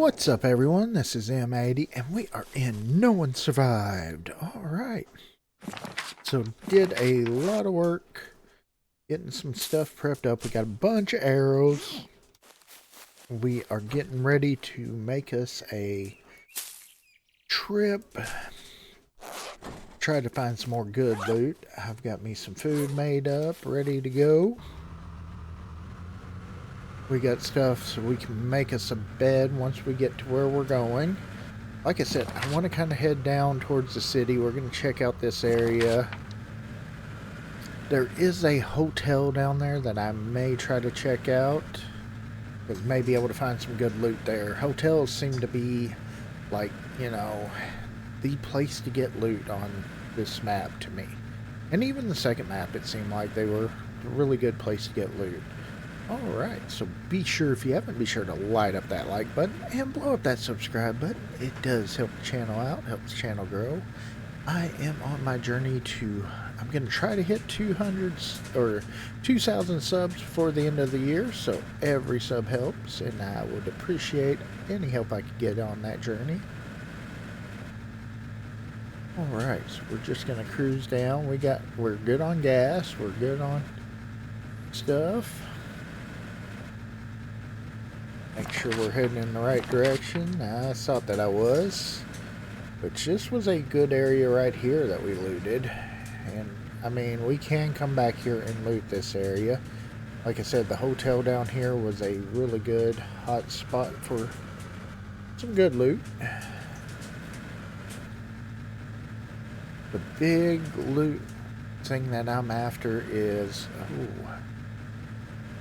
What's up, everyone? This is M80, and we are in No One Survived. Alright. So, did a lot of work getting some stuff prepped up. We got a bunch of arrows. We are getting ready to make us a trip. Try to find some more good loot. I've got me some food made up, ready to go. We got stuff so we can make us a bed once we get to where we're going. Like I said, I want to kind of head down towards the city. We're going to check out this area. There is a hotel down there that I may try to check out, because may be able to find some good loot there. Hotels seem to be, like, you know, the place to get loot on this map to me. And even the second map, it seemed like they were a really good place to get loot. Alright, so be sure, if you haven't, be sure to light up that like button and blow up that subscribe button. It does help the channel out, helps the channel grow. I am on my journey to, I'm going to try to hit 200 or 2,000 subs before the end of the year, so every sub helps, and I would appreciate any help I could get on that journey. Alright, so we're just going to cruise down. We're good on gas, we're good on stuff. Make sure we're heading in the right direction. I thought that I was. But this was a good area right here that we looted. And, I mean, we can come back here and loot this area. Like I said, the hotel down here was a really good hot spot for some good loot. The big loot thing that I'm after is...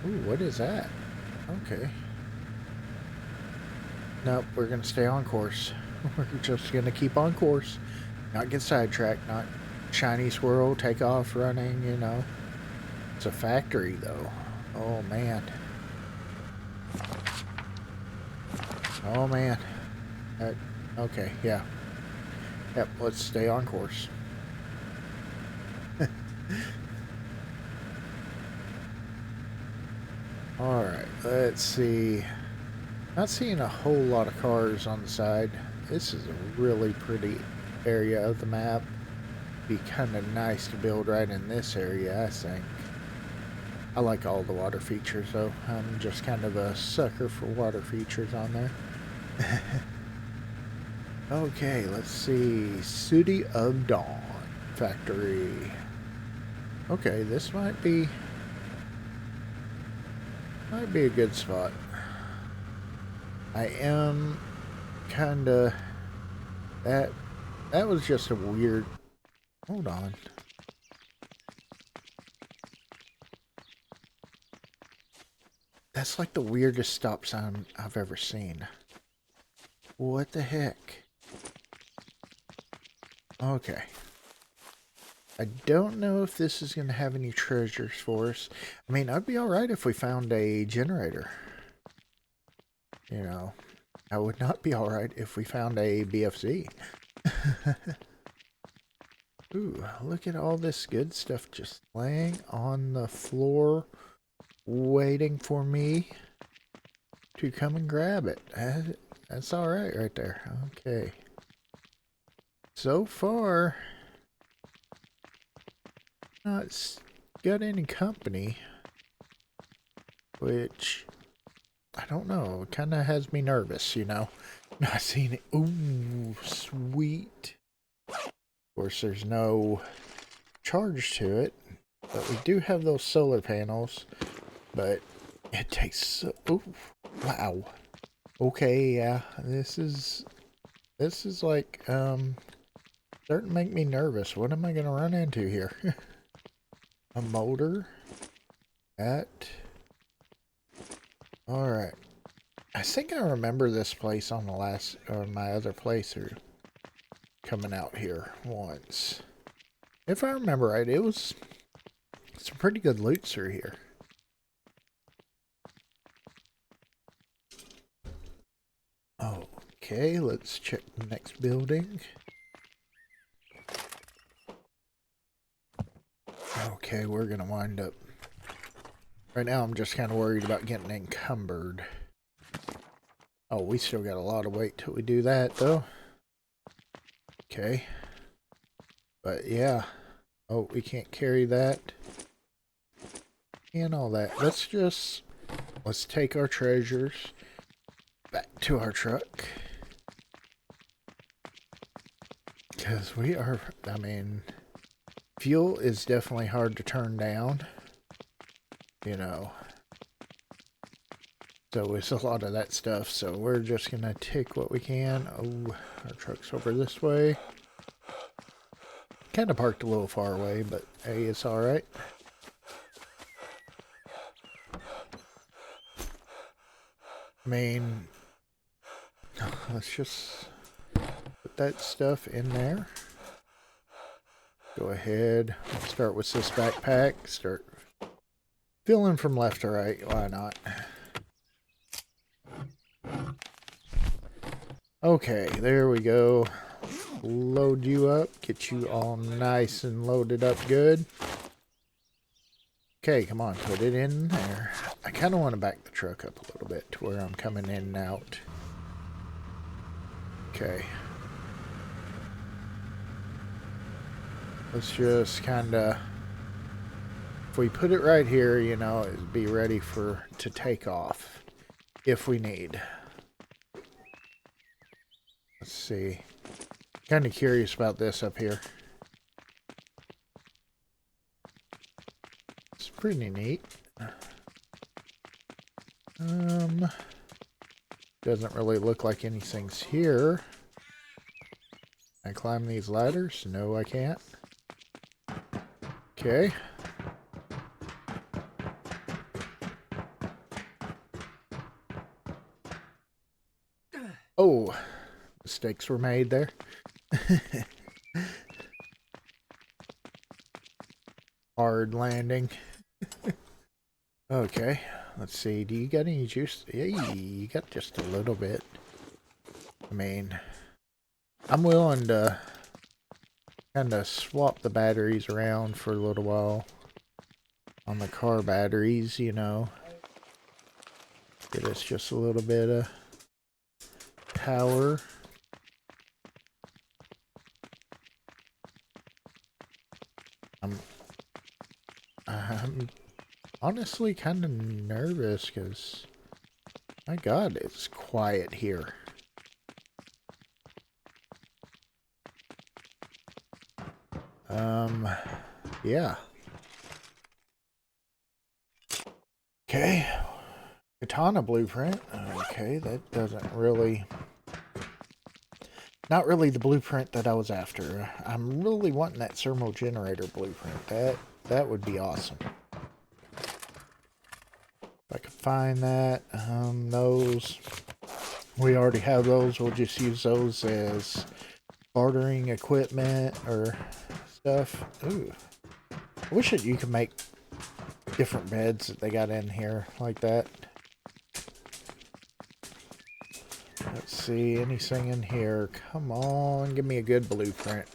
Ooh, what is that? Okay. Nope, we're going to stay on course. We're just going to keep on course. Not get sidetracked, not shiny swirl, take off running, you know. It's a factory, though. Oh, man. Oh, man. Okay, yeah. Yep, let's stay on course. Alright, let's see. Not seeing a whole lot of cars on the side. This is a really pretty area of the map. Be kind of nice to build right in this area, I think. I like all the water features, though. I'm just kind of a sucker for water features on there. Okay, let's see. City of Dawn Factory. Okay, this might be a good spot. I am kinda... That was just a weird... Hold on. That's like the weirdest stop sign I've ever seen. What the heck? Okay. I don't know if this is going to have any treasures for us. I mean, I'd be alright if we found a generator. You know, I would not be alright if we found a BFZ. Ooh, look at all this good stuff just laying on the floor, waiting for me to come and grab it. That's alright right there. Okay. So far, not got any company, which... I don't know. It kind of has me nervous, you know. Not seeing it. Ooh, sweet. Of course, there's no charge to it. But we do have those solar panels. But it takes so... Ooh, wow. Okay, yeah. This is like, starting to make me nervous. What am I going to run into here? A motor? That... Alright. I think I remember this place on the last, or my other playthrough. Coming out here once. If I remember right, it was some pretty good loot through here. Okay, let's check the next building. Okay, we're gonna wind up... Right now I'm just kind of worried about getting encumbered. Oh, we still got a lot of weight till we do that, though. Okay. But yeah. Oh, we can't carry that. And all that. Let's take our treasures back to our truck. Because we are, I mean, fuel is definitely hard to turn down. You know. So it's a lot of that stuff. So we're just going to take what we can. Oh, our truck's over this way. Kind of parked a little far away, but hey, it's alright. I mean, let's just put that stuff in there. Go ahead. Let's start with this backpack. Start filling from left to right. Why not? Okay, there we go. Load you up. Get you all nice and loaded up good. Okay, come on. Put it in there. I kind of want to back the truck up a little bit to where I'm coming in and out. Okay. Let's just kind of, if we put it right here, you know, it'd be ready to take off if we need. Let's see. Kind of curious about this up here. It's pretty neat. Doesn't really look like anything's here. Can I climb these ladders? No, I can't. Okay. Oh, mistakes were made there. Hard landing. Okay, let's see. Do you got any juice? Yeah, you got just a little bit. I mean, I'm willing to kind of swap the batteries around for a little while on the car batteries, you know. Get us just a little bit of power. I'm honestly kind of nervous because, my God, it's quiet here. Yeah. Okay. Katana blueprint. Okay, that doesn't really... Not really the blueprint that I was after. I'm really wanting that thermal generator blueprint. That would be awesome. If I could find that. Those... We already have those. We'll just use those as bartering equipment or stuff. Ooh. I wish that you could make different beds that they got in here like that. Let's see, anything in here? Come on, give me a good blueprint.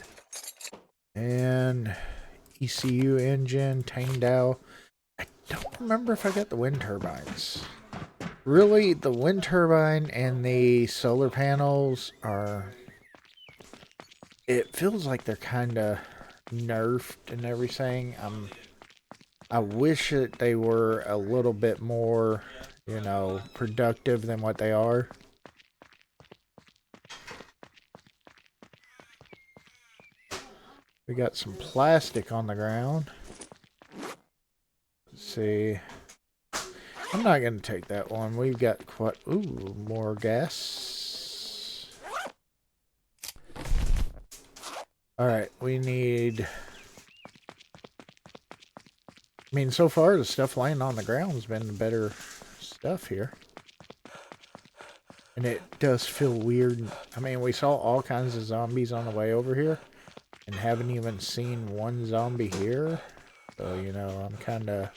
And ECU engine, Tangdao. I don't remember if I got the wind turbines. Really, the wind turbine and the solar panels are... It feels like they're kind of nerfed and everything. I wish that they were a little bit more, you know, productive than what they are. We got some plastic on the ground. Let's see. I'm not going to take that one. We've got quite... Ooh, more gas. Alright, we need... I mean, so far, the stuff laying on the ground has been the better stuff here. And it does feel weird. I mean, we saw all kinds of zombies on the way over here. And haven't even seen one zombie here. So, you know, I'm kind of...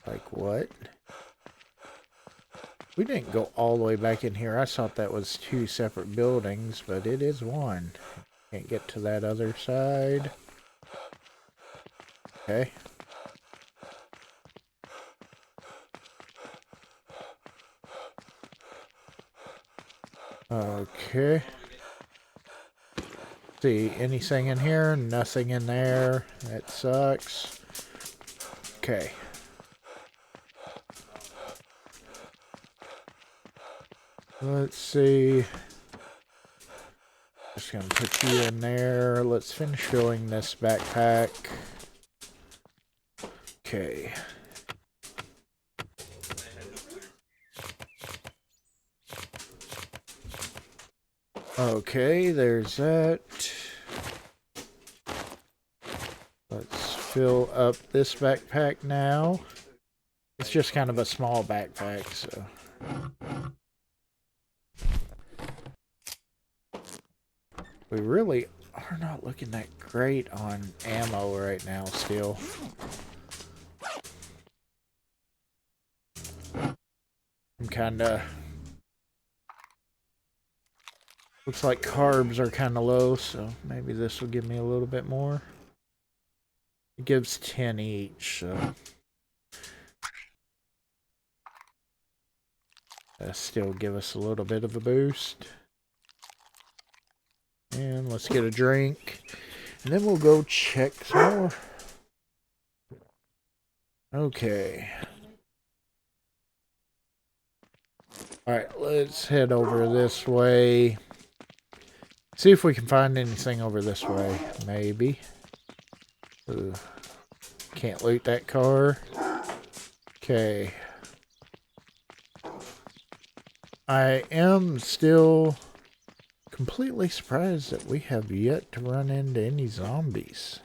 Like, what? We didn't go all the way back in here. I thought that was two separate buildings, but it is one. Can't get to that other side. Okay. Okay. See, anything in here? Nothing in there. That sucks. Okay. Let's see. Just gonna put you in there. Let's finish filling this backpack. Okay. Okay, there's that. Let's fill up this backpack now. It's just kind of a small backpack, so. We really are not looking that great on ammo right now still. I'm kinda... Looks like carbs are kinda low, so maybe this will give me a little bit more. It gives 10 each, so... That'll still give us a little bit of a boost. And let's get a drink. And then we'll go check some more. Okay. Alright, let's head over this way. See if we can find anything over this way. Maybe. Ooh. Can't loot that car. Okay. I am still completely surprised that we have yet to run into any zombies.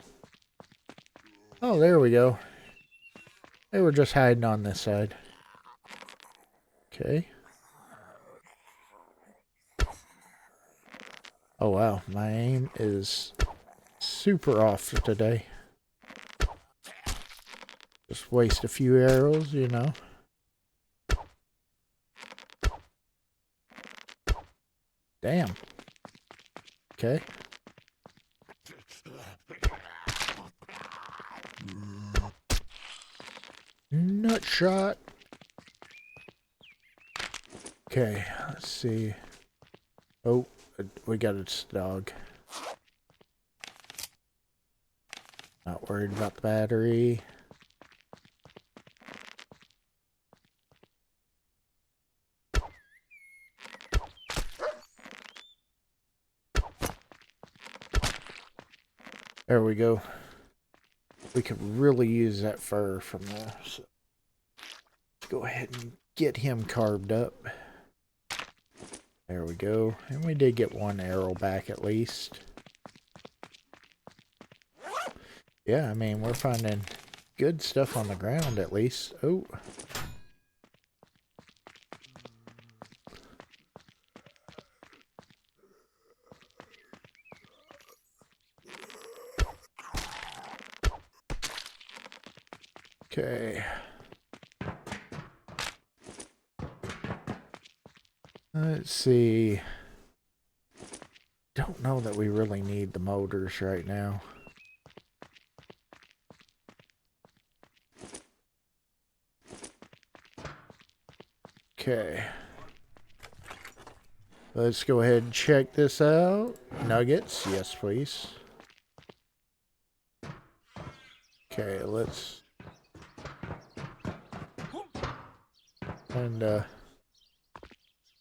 Oh, there we go. They were just hiding on this side. Okay. Oh wow, my aim is super off today. Just waste a few arrows, you know. Damn. Okay. Nut shot. Okay, let's see. Oh, we got a dog. Not worried about the battery. There we go. We could really use that fur from there. So let's go ahead and get him carved up. There we go. And we did get one arrow back at least. Yeah, I mean, we're finding good stuff on the ground at least. Oh. Okay. Let's see. Don't know that we really need the motors right now. Okay. Let's go ahead and check this out. Nuggets, yes please. Okay, let's... And,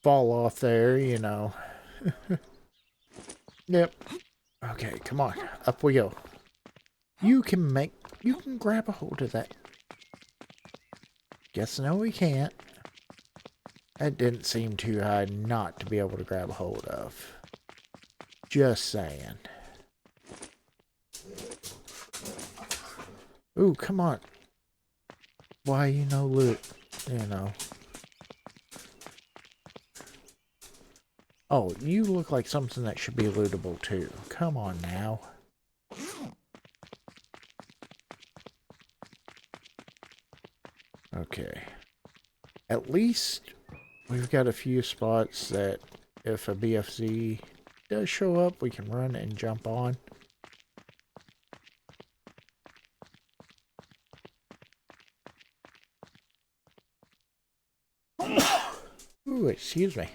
fall off there, you know. Yep. Okay, come on. Up we go. You can grab a hold of that. Guess no, we can't. That didn't seem too high not to be able to grab a hold of. Just saying. Ooh, come on. Why you no loot? You know. Oh, you look like something that should be lootable too. Come on now. Okay. At least we've got a few spots that if a BFZ does show up, we can run and jump on. Ooh, excuse me.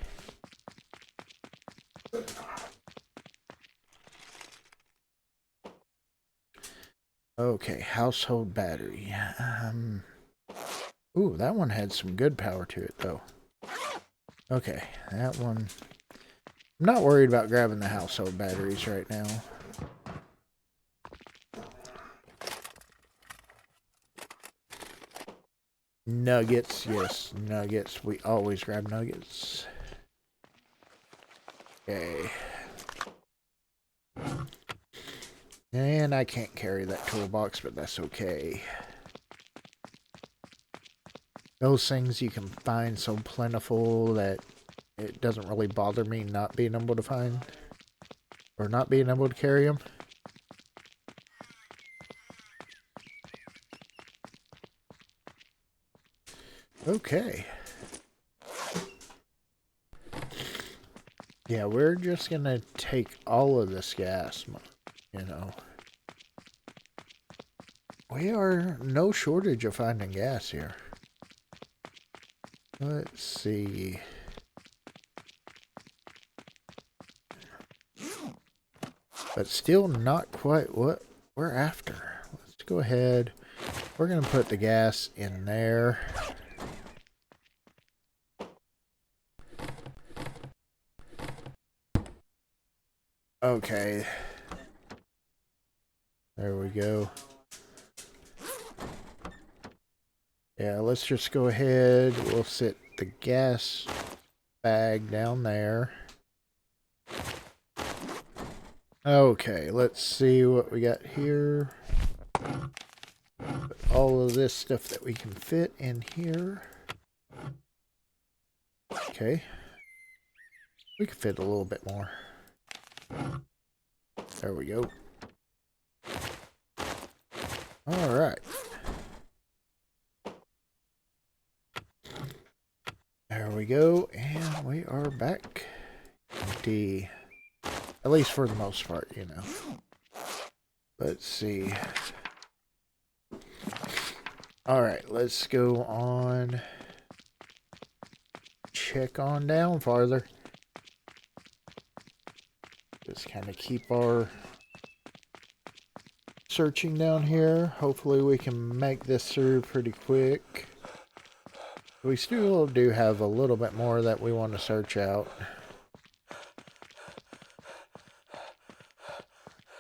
Okay, household battery. Ooh, that one had some good power to it, though. Okay, that one... I'm not worried about grabbing the household batteries right now. Nuggets, yes, nuggets. We always grab nuggets. Okay. And I can't carry that toolbox, but that's okay. Those things you can find so plentiful that it doesn't really bother me not being able to find or not being able to carry them. Okay. Yeah, we're just gonna take all of this gas, you know. We are no shortage of finding gas here. Let's see. But still not quite what we're after. Let's go ahead. We're going to put the gas in there. Okay. There we go. Yeah, let's just go ahead. We'll set the gas bag down there. Okay, let's see what we got here. Put all of this stuff that we can fit in here. Okay. We can fit a little bit more. There we go. Alright. There we go, and we are back empty. At least for the most part, you know. Let's see. Alright, let's go on. Check on down farther. Just kind of keep our searching down here. Hopefully we can make this through pretty quick. We still do have a little bit more that we want to search out.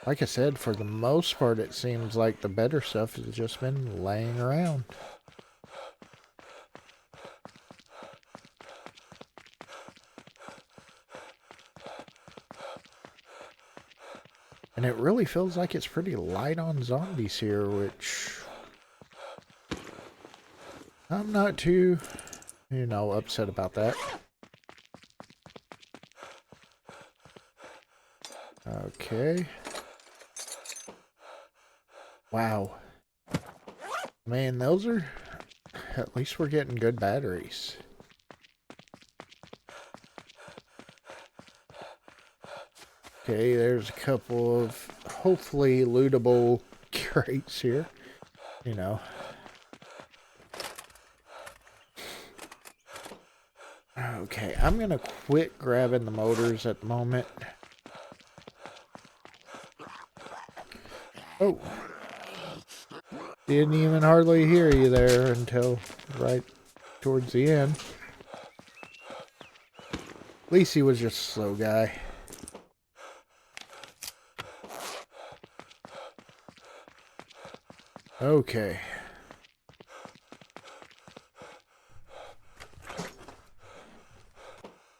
Like I said, for the most part, it seems like the better stuff has just been laying around. And it really feels like it's pretty light on zombies here, which I'm not too, you know, upset about that. Okay. Wow. Man, those are... At least we're getting good batteries. Okay, there's a couple of hopefully lootable crates here. You know. Okay, I'm gonna quit grabbing the motors at the moment. Oh. Didn't even hardly hear you there until right towards the end. At least he was just a slow guy. Okay.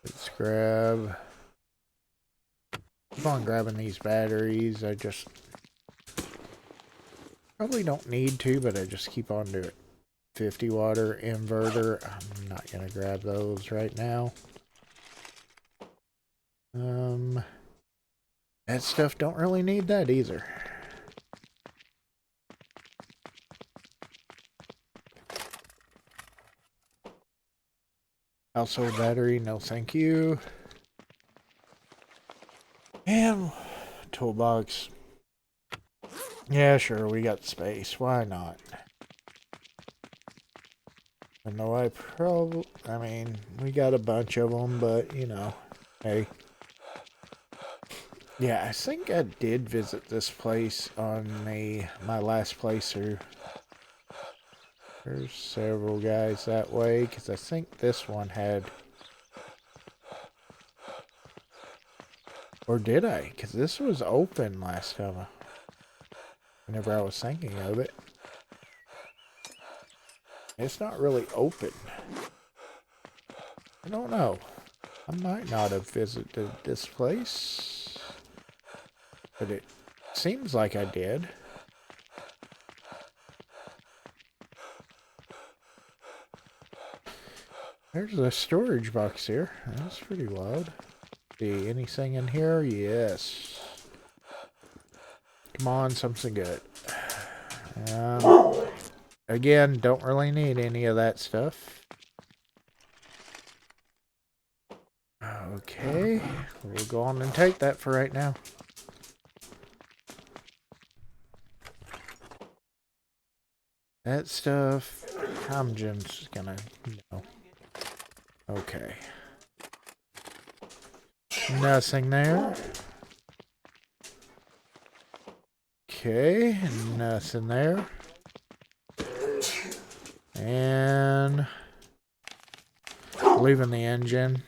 Let's grab... Keep on grabbing these batteries. I just... Probably don't need to, but I just keep on doing it. 50 water inverter. I'm not going to grab those right now. That stuff don't really need that either. Household battery, no thank you. And toolbox. Yeah, sure, we got space. Why not? I know I mean, we got a bunch of them, but, you know, hey. Yeah, I think I did visit this place on my last playthrough. There's several guys that way, because I think this one had... Or did I? Because this was open last time, whenever I was thinking of it. It's not really open. I don't know. I might not have visited this place, but it seems like I did. There's a storage box here. That's pretty wild. See anything in here? Yes. Come on, something good. Again, don't really need any of that stuff. Okay, we'll go on and take that for right now. That stuff, I'm just gonna, Okay. Nothing there. Okay, nothing there. And leaving the engine.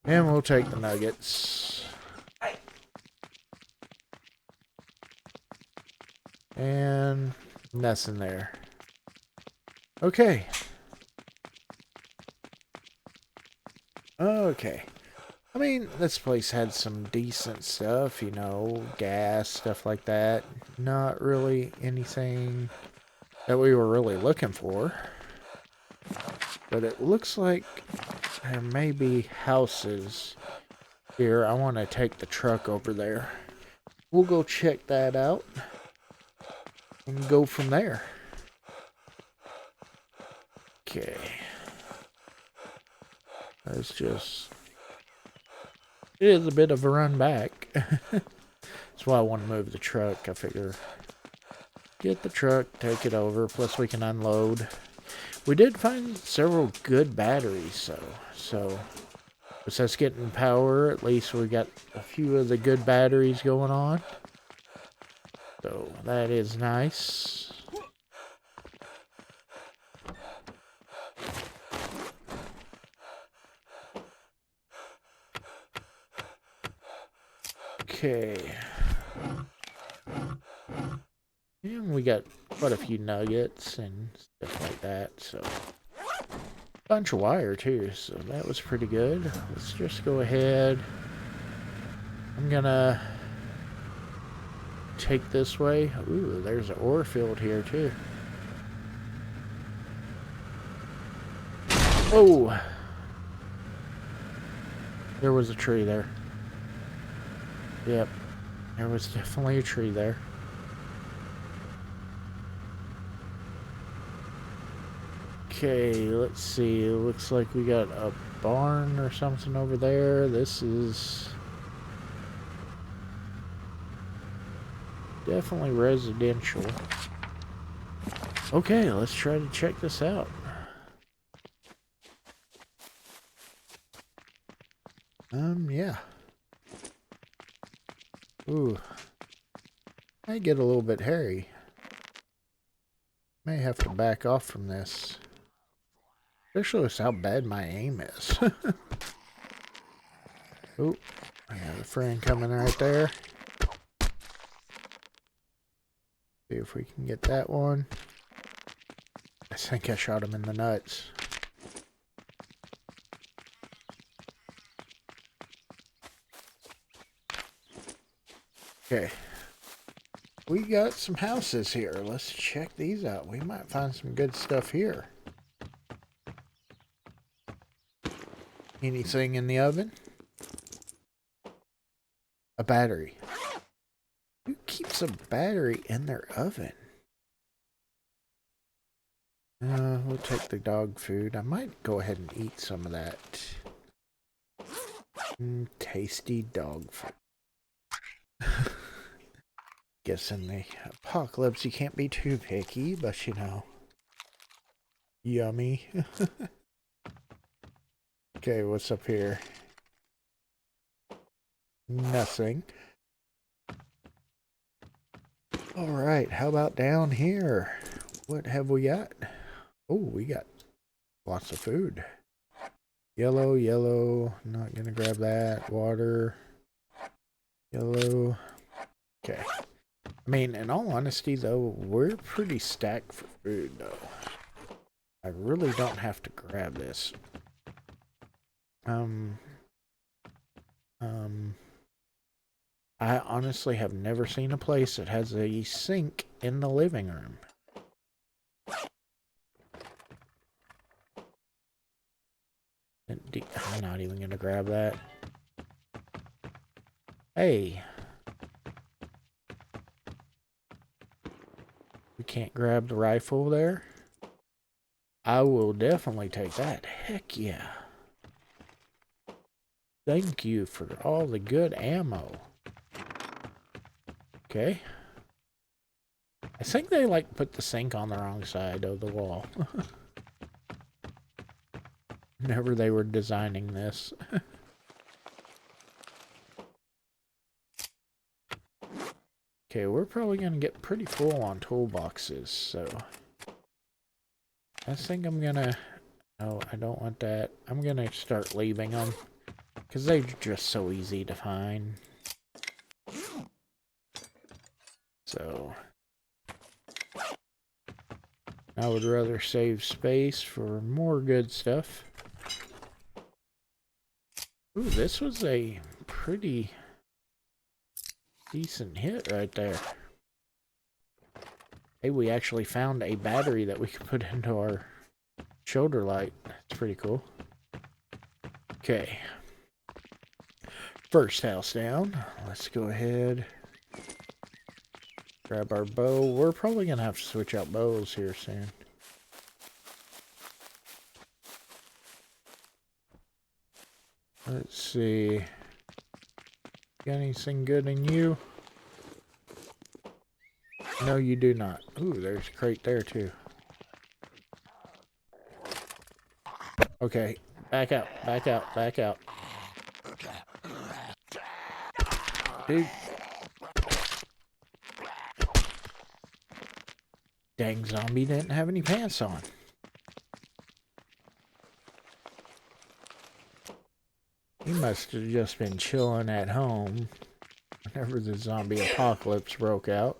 And we'll take the nuggets. And nothing there. Okay. Okay. I mean, this place had some decent stuff, you know, gas, stuff like that. Not really anything that we were really looking for. But it looks like there may be houses here. I want to take the truck over there. We'll go check that out and go from there. Okay. That's just... It is a bit of a run back. That's why I want to move the truck. I figure get the truck, take it over, plus we can unload. We did find several good batteries, so besides getting power, at least we got a few of the good batteries going on. So that is nice. Okay. And we got quite a few nuggets and stuff like that, so... Bunch of wire too, so that was pretty good. Let's just go ahead. I'm gonna take this way. Ooh, there's an ore field here too. Oh! There was a tree there. Yep. There was definitely a tree there. Okay, let's see. It looks like we got a barn or something over there. This is definitely residential. Okay, let's try to check this out. Yeah. Ooh. I get a little bit hairy. May have to back off from this. Especially with how bad my aim is. Oh, I got a friend coming right there. See if we can get that one. I think I shot him in the nuts. Okay. We got some houses here. Let's check these out. We might find some good stuff here. Anything in the oven? A battery. Who keeps a battery in their oven? We'll take the dog food. I might go ahead and eat some of that. Tasty dog food. Guess in the apocalypse you can't be too picky, but you know. Yummy. Okay, what's up here? Nothing. Alright, how about down here? What have we got? Oh, we got lots of food. Yellow, yellow. Not gonna grab that. Water. Yellow. Okay. I mean, in all honesty, though, we're pretty stacked for food, though. I really don't have to grab this. I honestly have never seen a place that has a sink in the living room. I'm not even gonna grab that. Hey. We can't grab the rifle there? I will definitely take that. Heck yeah. Thank you for all the good ammo. Okay. I think they like put the sink on the wrong side of the wall. Whenever they were designing this. Okay, we're probably going to get pretty full on toolboxes, so... I think I'm going to... No, I don't want that. I'm going to start leaving them. Because they're just so easy to find. So... I would rather save space for more good stuff. Ooh, this was a pretty decent hit right there. Hey, we actually found a battery that we could put into our shoulder light. That's pretty cool. Okay. First house down. Let's go ahead. Grab our bow. We're probably going to have to switch out bows here soon. Let's see. Got anything good in you? No, you do not. Ooh, there's a crate there too. Okay, back out, back out, back out. Dude. Dang zombie didn't have any pants on. He must have just been chilling at home whenever the zombie apocalypse broke out.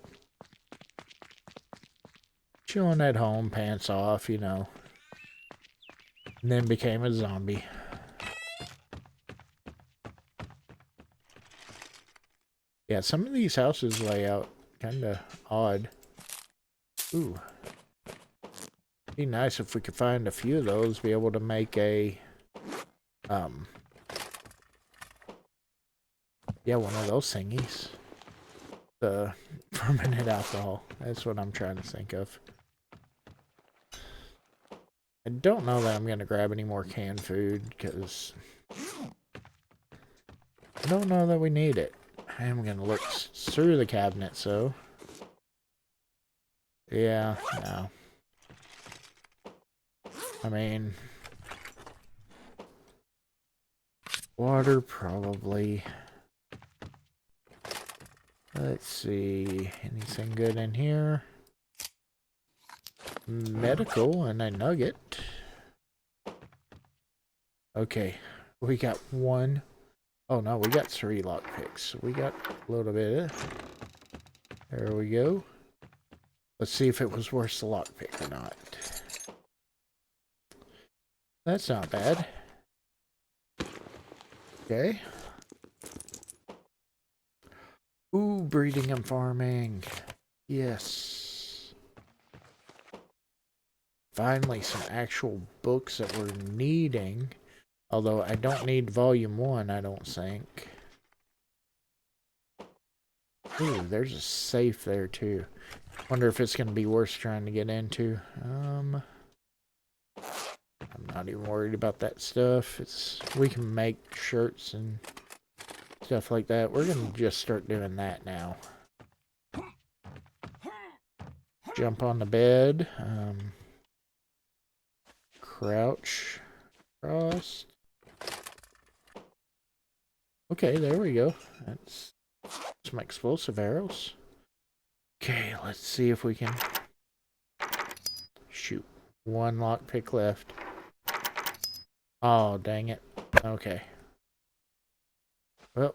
Chilling at home, pants off, you know. And then became a zombie. Yeah, some of these houses lay out kinda odd. Ooh. Be nice if we could find a few of those, be able to make a, yeah, one of those thingies. The fermented alcohol. That's what I'm trying to think of. I don't know that I'm going to grab any more canned food, because I don't know that we need it. I am going to look through the cabinet, so... Yeah, no. I mean... Water, probably. Let's see. Anything good in here? Medical and a nugget. Okay. We got one. Oh no, we got 3 lockpicks. We got a little bit. There we go. Let's see if it was worth the lockpick or not. That's not bad. Okay. Ooh, breeding and farming. Yes. Finally, some actual books that we're needing. Although I don't need volume 1, I don't think. Ooh, there's a safe there too. Wonder if it's going to be worth trying to get into. I'm not even worried about that stuff. We can make shirts and stuff like that. We're going to just start doing that now. Jump on the bed. Crouch. Cross. Okay, there we go. That's some explosive arrows. Okay, let's see if we can... Shoot. One lockpick left. Oh, dang it. Okay. Well.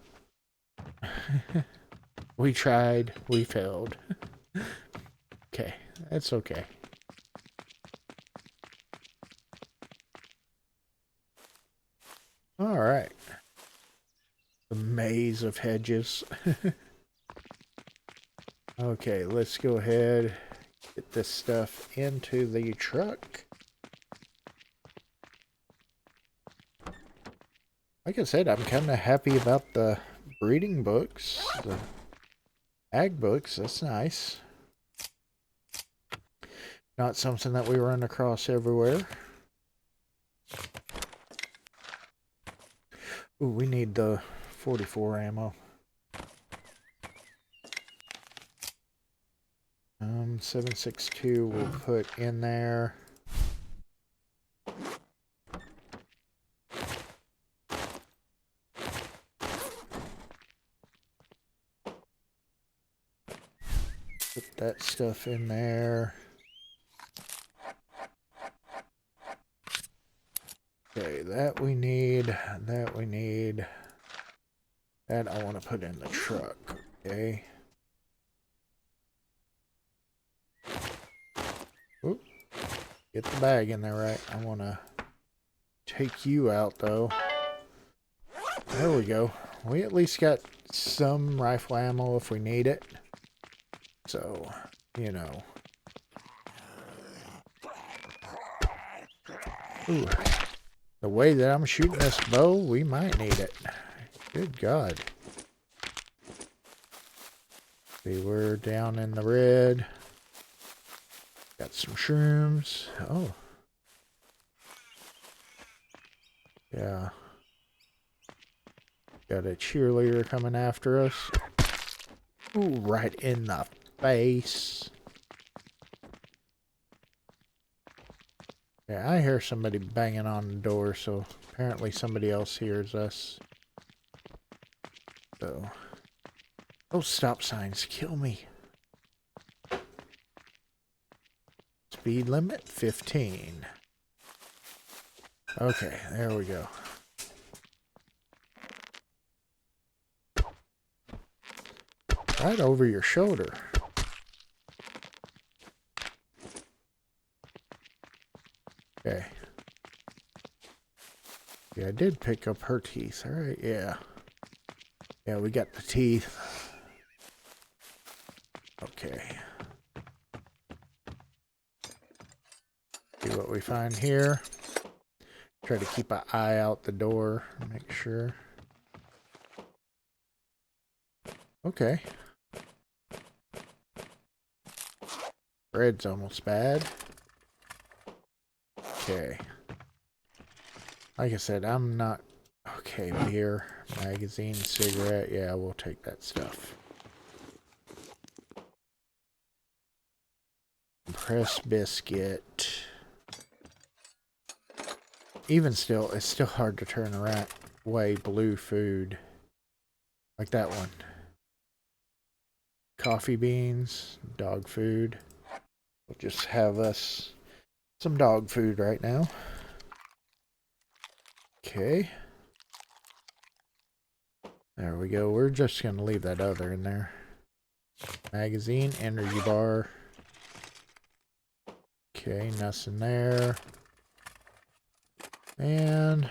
We tried. We failed. Okay, that's okay. Alright. The maze of hedges. Okay, let's go ahead, get this stuff into the truck. Like I said, I'm kind of happy about the breeding books, the ag books. That's nice. Not something that we run across everywhere. Ooh, we need the 44 ammo. 7.62 we'll put in there. Put that stuff in there. Okay, that we need. That we need. That I want to put in the truck. Okay. Oop. Get the bag in there right. I want to take you out though. There we go. We at least got some rifle ammo if we need it. So, you know. Ooh. The way that I'm shooting this bow, we might need it. Good God. See, we're down in the red. Got some shrooms. Oh. Yeah. Got a cheerleader coming after us. Ooh, right in the face. Yeah, I hear somebody banging on the door, so apparently somebody else hears us. So, those stop signs kill me. Speed limit 15. Okay, there we go. Right over your shoulder. Okay. Yeah, I did pick up her teeth. Alright, yeah. Yeah, we got the teeth. Okay. See what we find here. Try to keep an eye out the door. Make sure. Okay. Bread's almost bad. Okay. Like I said, I'm not... Okay, beer, magazine, cigarette. Yeah, we'll take that stuff. Compressed biscuit. Even still, it's still hard to turn away blue food. Like that one. Coffee beans, dog food. We'll just have us some dog food right now. Okay. There we go. We're just going to leave that other in there. Magazine, energy bar. Okay, nothing there. And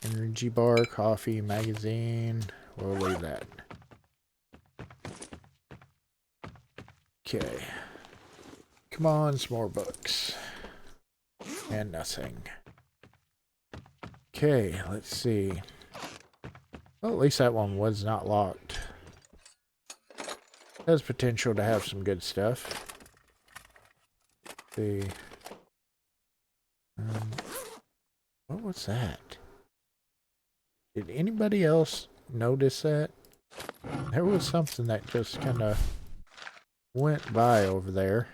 energy bar, coffee, magazine. We'll leave that. Okay. Come on, some more books. And nothing. Okay, let's see. Well, at least that one was not locked. Has potential to have some good stuff. Let's see. What was that? Did anybody else notice that? There was something that just kind of went by over there.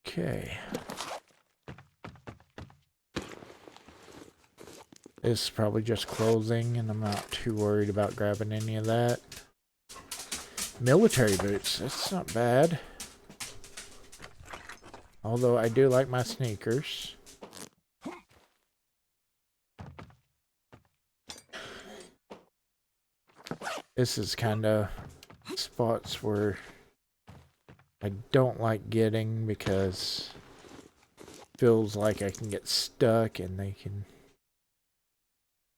Okay. This is probably just clothing, and I'm not too worried about grabbing any of that. Military boots, that's not bad. Although I do like my sneakers. This is kind of spots where I don't like getting because it feels like I can get stuck and they can...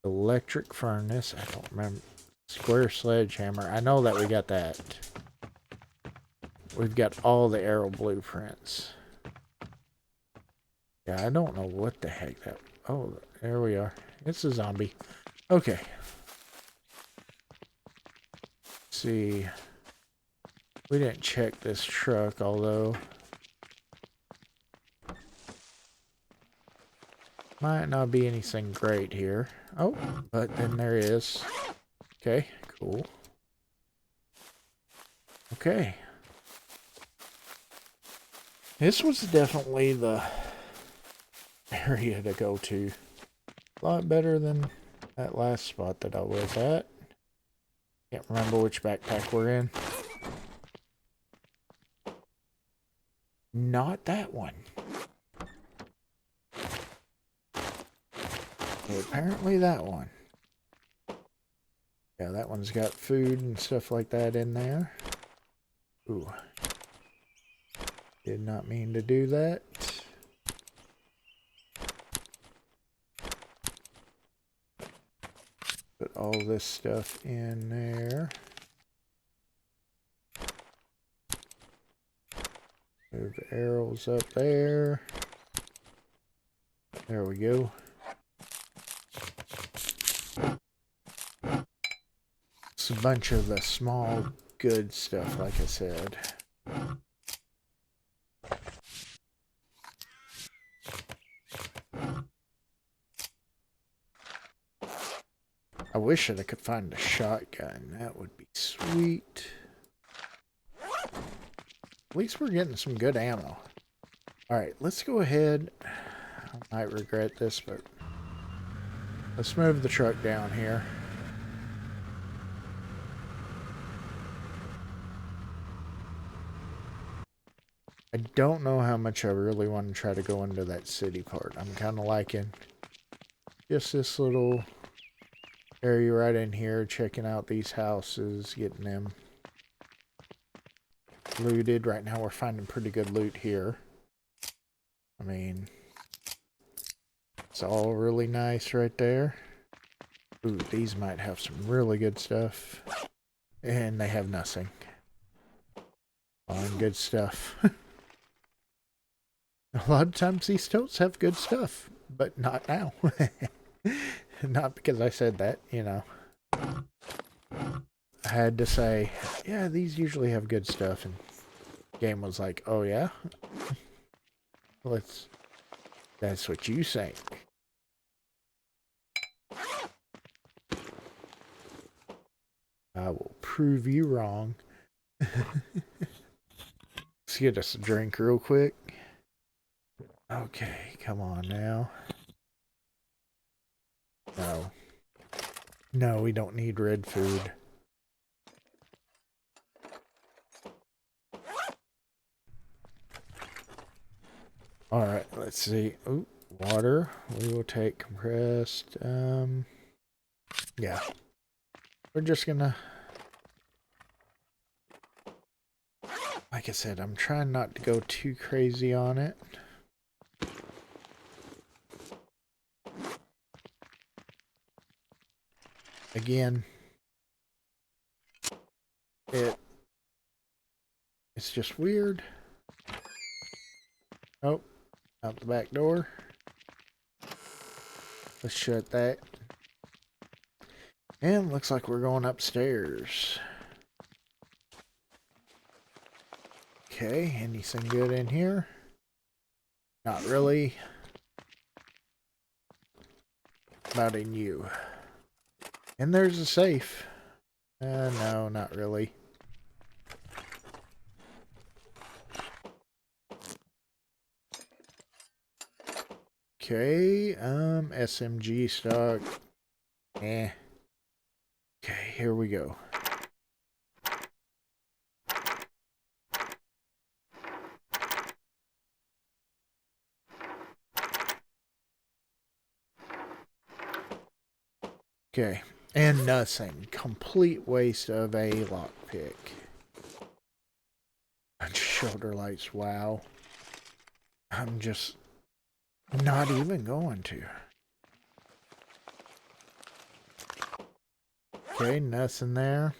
Electric furnace, I don't remember. Square sledgehammer, I know that we got that. We've got all the arrow blueprints. Yeah, I don't know what the heck that... Oh, there we are. It's a zombie. Okay. Let's see. We didn't check this truck, although... Might not be anything great here. Oh, but then there is. Okay, cool. Okay. This was definitely the area to go to. A lot better than that last spot that I was at. Can't remember which backpack we're in. Not that one. So apparently that one. Yeah, that one's got food and stuff like that in there. Ooh. Did not mean to do that. Put all this stuff in there. Move the arrows up there. There we go. It's a bunch of the small good stuff, like I said. I wish that I could find a shotgun. That would be sweet. At least we're getting some good ammo. Alright, let's go ahead. I might regret this, but let's move the truck down here. I don't know how much I really want to try to go into that city part. I'm kind of liking just this little area right in here, checking out these houses, getting them looted. Right now we're finding pretty good loot here. I mean, it's all really nice right there. Ooh, these might have some really good stuff. And they have nothing. On good stuff. A lot of times these totes have good stuff, but not now. Not because I said that, you know. I had to say, yeah, these usually have good stuff, and the game was like, oh yeah? That's what you think. I will prove you wrong. Let's get us a drink real quick. Okay, come on now. No. No, we don't need red food. Alright, let's see. Ooh, water. We will take compressed. Yeah. We're just gonna... Like I said, I'm trying not to go too crazy on it. Again, it's just weird. Oh, out the back door. Let's shut that. And looks like we're going upstairs. Okay, anything good in here? Not really. About in you. And there's a safe. No, not really. Okay, SMG stock. Eh. Okay, here we go. Okay, and nothing. Complete waste of a lockpick. Shoulder lights, wow. I'm just not even going to. Okay, nothing there.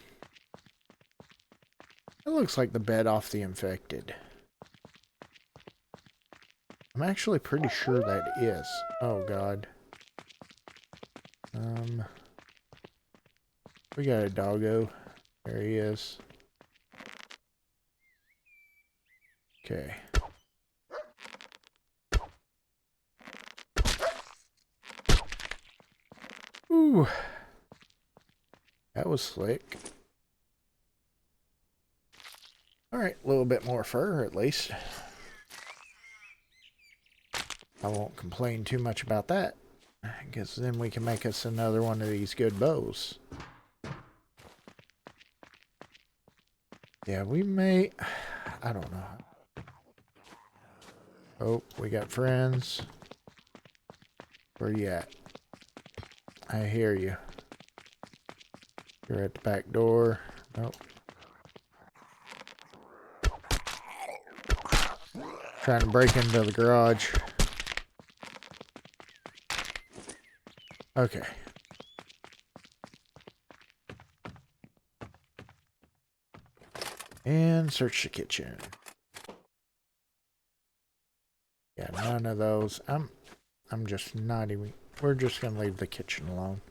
It looks like the bed off the infected. I'm actually pretty sure that is. Oh god. We got a doggo. There he is. Okay. Ooh. That was slick. Alright, a little bit more fur at least. I won't complain too much about that. Because then we can make us another one of these good bows. Yeah, we may... I don't know. Oh, we got friends. Where you at? I hear you. You're at the back door. Nope. Trying to break into the garage. Okay. And search the kitchen. Yeah, none of those. I'm just not even... We're just going to leave the kitchen alone.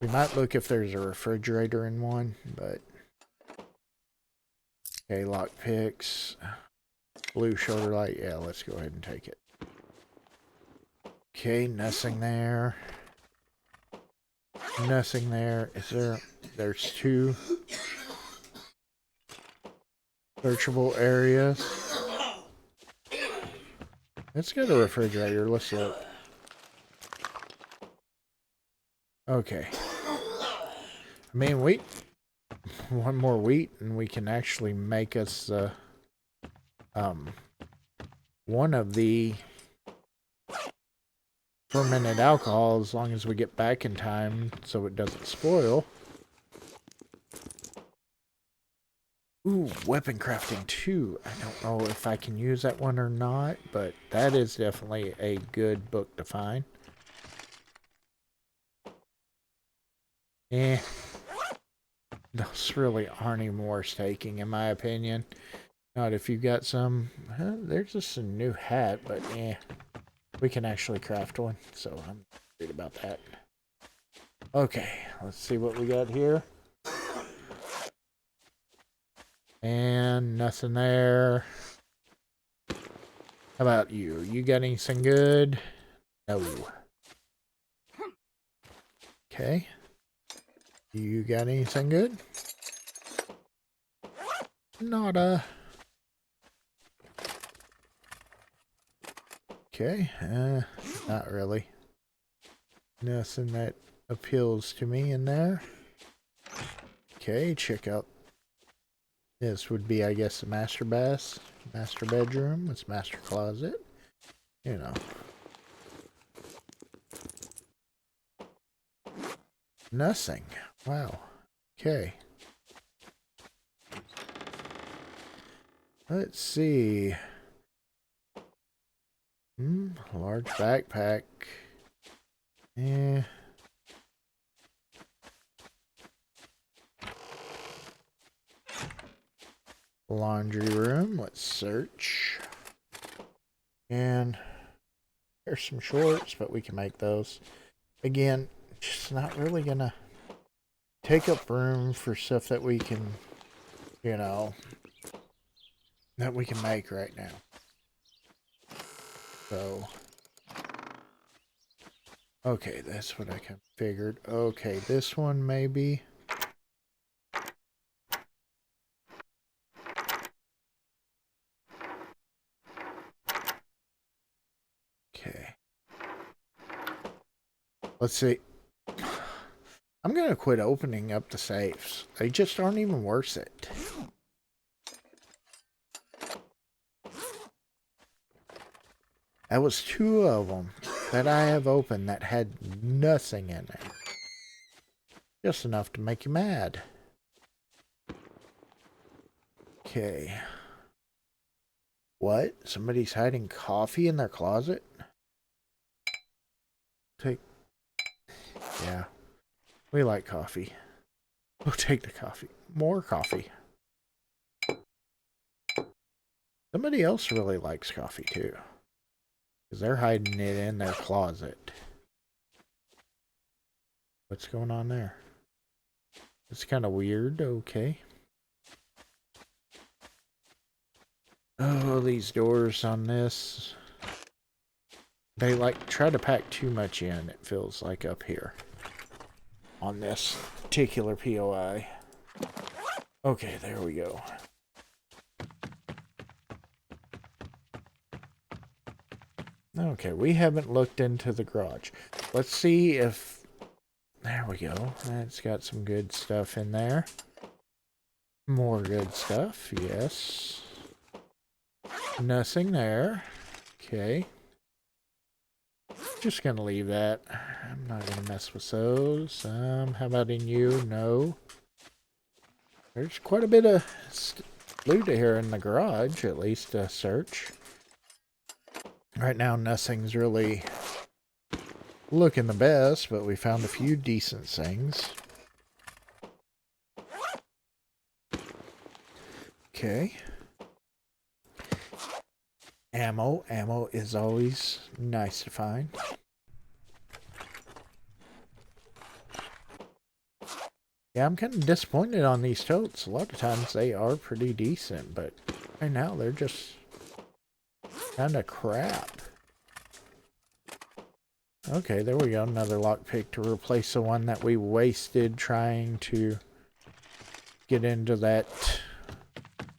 We might look if there's a refrigerator in one, but... Okay, lockpicks. Blue shoulder light. Yeah, let's go ahead and take it. Okay, nothing there. Nothing there. Is there... There's two searchable areas. Let's get a refrigerator. Let's look. Okay. I mean, one more wheat and we can actually make us one of the fermented alcohol as long as we get back in time so it doesn't spoil. Ooh, weapon crafting 2. I don't know if I can use that one or not, but that is definitely a good book to find. Eh. Those really aren't even worth taking, in my opinion. Not if you've got some... there's just a new hat, but eh. We can actually craft one, so I'm worried about that. Okay, let's see what we got here. And nothing there. How about you? You got anything good? No. Okay. You got anything good? Nada. Okay. Not really. Nothing that appeals to me in there. Okay, check out. This would be, I guess, the master bedroom. It's master closet. You know. Nothing. Wow. Okay. Let's see. Large backpack. Eh. Laundry room. Let's search. And there's some shorts, but we can make those. Again, just not really gonna take up room for stuff that we can, you know, that we can make right now. So, okay, that's what I kind of figured. Okay, this one maybe. Okay. Let's see. I'm gonna quit opening up the safes. They just aren't even worth it. That was 2 of them that I have opened that had nothing in it. Just enough to make you mad. Okay. What? Somebody's hiding coffee in their closet? Yeah. We like coffee. We'll take the coffee. More coffee. Somebody else really likes coffee too. Because they're hiding it in their closet. What's going on there? It's kind of weird. Okay. Oh, these doors on this. They like try to pack too much in, it feels like up here. On this particular POI. Okay, there we go. Okay, we haven't looked into the garage. Let's see if... There we go. It's got some good stuff in there. More good stuff, yes. Nothing there. Okay. Just gonna leave that. I'm not gonna mess with those. How about in you? No. There's quite a bit of loot here in the garage, at least a search. Right now, nothing's really looking the best, but we found a few decent things. Okay. Ammo. Ammo is always nice to find. Yeah, I'm kind of disappointed on these totes. A lot of times they are pretty decent, but right now they're just kind of crap. Okay, there we go. Another lockpick to replace the one that we wasted trying to get into that,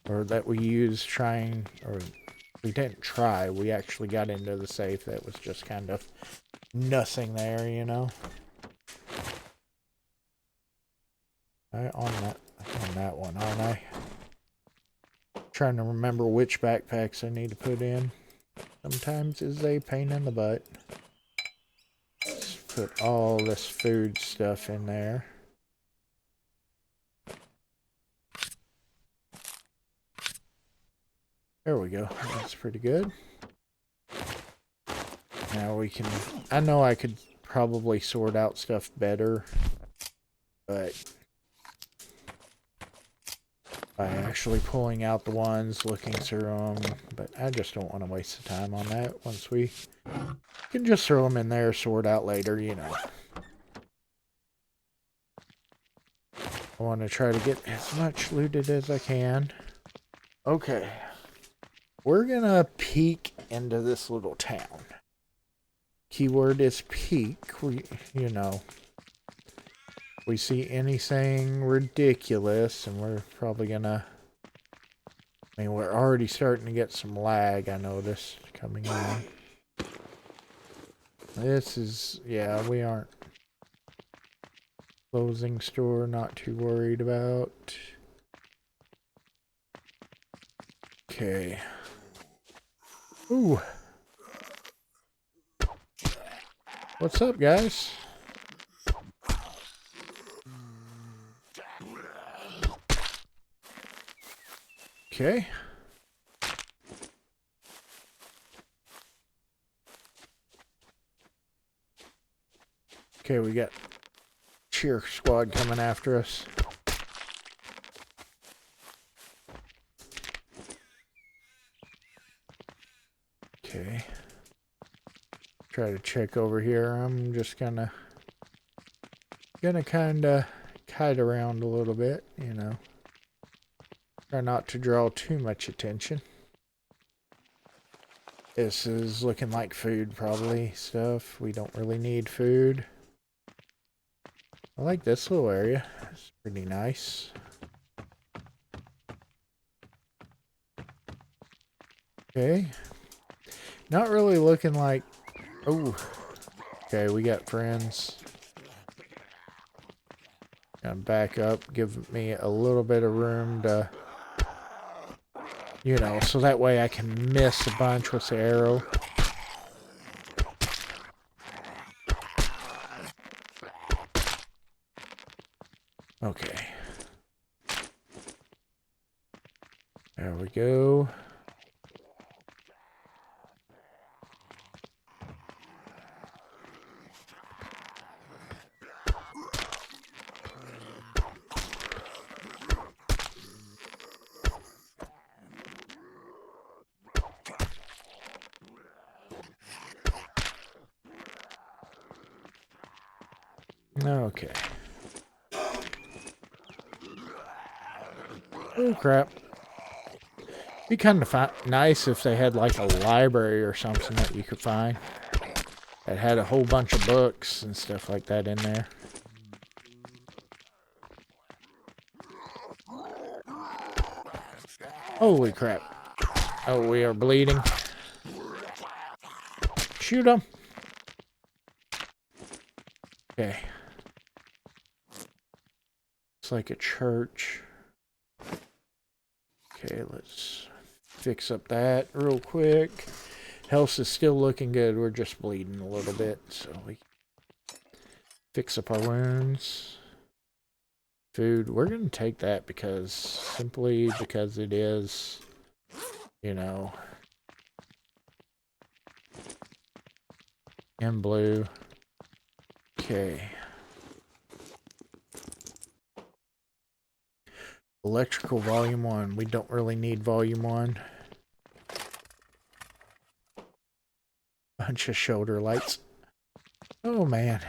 or that we used trying, or we didn't try. We actually got into the safe that was just kind of nothing there, you know. On that one, aren't I? Trying to remember which backpacks I need to put in. Sometimes is a pain in the butt. Let's put all this food stuff in there. There we go. That's pretty good. Now we can... I know I could probably sort out stuff better, but by actually pulling out the ones, looking through them, but I just don't want to waste the time on that. Once we can just throw them in there, sort out later, you know. I want to try to get as much looted as I can. Okay. We're gonna peek into this little town. Keyword is peek. You know, we see anything ridiculous, and we're probably gonna... I mean, we're already starting to get some lag, I noticed, coming on. This is... Yeah, we aren't... Closing store, not too worried about. Okay. Ooh. What's up, guys? Okay. Okay, we got cheer squad coming after us. Okay. Try to check over here. I'm just gonna kinda kite around a little bit, you know. Try not to draw too much attention. This is looking like food, probably, stuff. We don't really need food. I like this little area. It's pretty nice. Okay. Not really looking like... Oh. Okay, we got friends. Gonna back up, give me a little bit of room to, you know, so that way I can miss a bunch with the arrow. Okay. There we go. Okay. Oh, crap. Be kind of nice if they had like a library or something that you could find that had a whole bunch of books and stuff like that in there. Holy crap. Oh, we are bleeding. Shoot them. Okay. It's like a church. Okay, let's fix up that real quick. Health is still looking good. We're just bleeding a little bit, so we fix up our wounds. Food, we're going to take that because, simply because it is, you know, in blue. Okay. Electrical volume 1. We don't really need volume 1. Bunch of shoulder lights. Oh, man.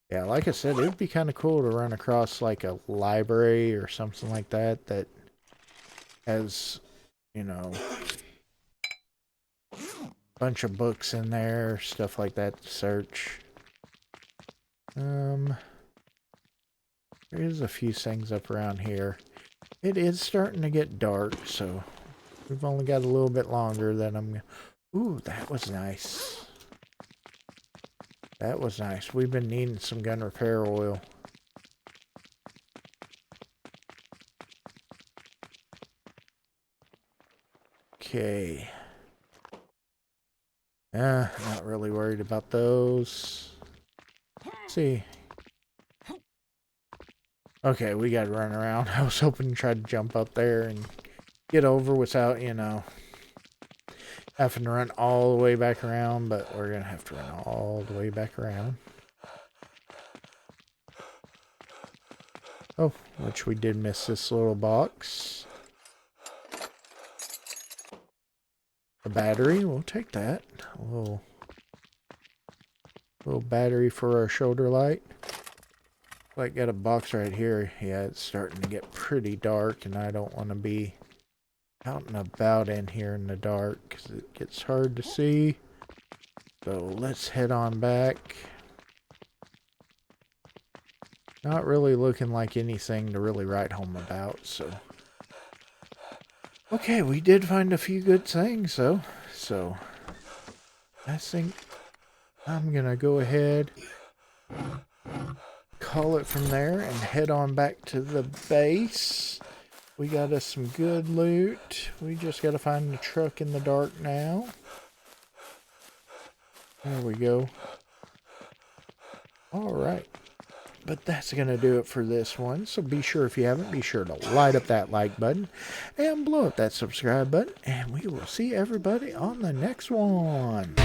Yeah, like I said, it would be kind of cool to run across like a library or something like that that has, you know, a bunch of books in there, stuff like that to search. There's a few things up around here. It is starting to get dark, so we've only got a little bit longer than I'm... Ooh, that was nice. That was nice. We've been needing some gun repair oil. Okay. Not really worried about those. Let's see. Okay, we gotta run around. I was hoping to try to jump up there and get over without, you know, having to run all the way back around, but we're gonna have to run all the way back around. Oh, which we did miss this little box. A battery, we'll take that. A little battery for our shoulder light. Like, got a box right here. Yeah, it's starting to get pretty dark, and I don't want to be out and about in here in the dark because it gets hard to see. So let's head on back. Not really looking like anything to really write home about, so. Okay, we did find a few good things, though. So, I think I'm going to go ahead, call it from there, and head on back to the base. We got us some good loot. We just got to find the truck in the dark now. There we go. Alright. But that's going to do it for this one. So be sure, if you haven't, be sure to light up that like button and blow up that subscribe button. And we will see everybody on the next one.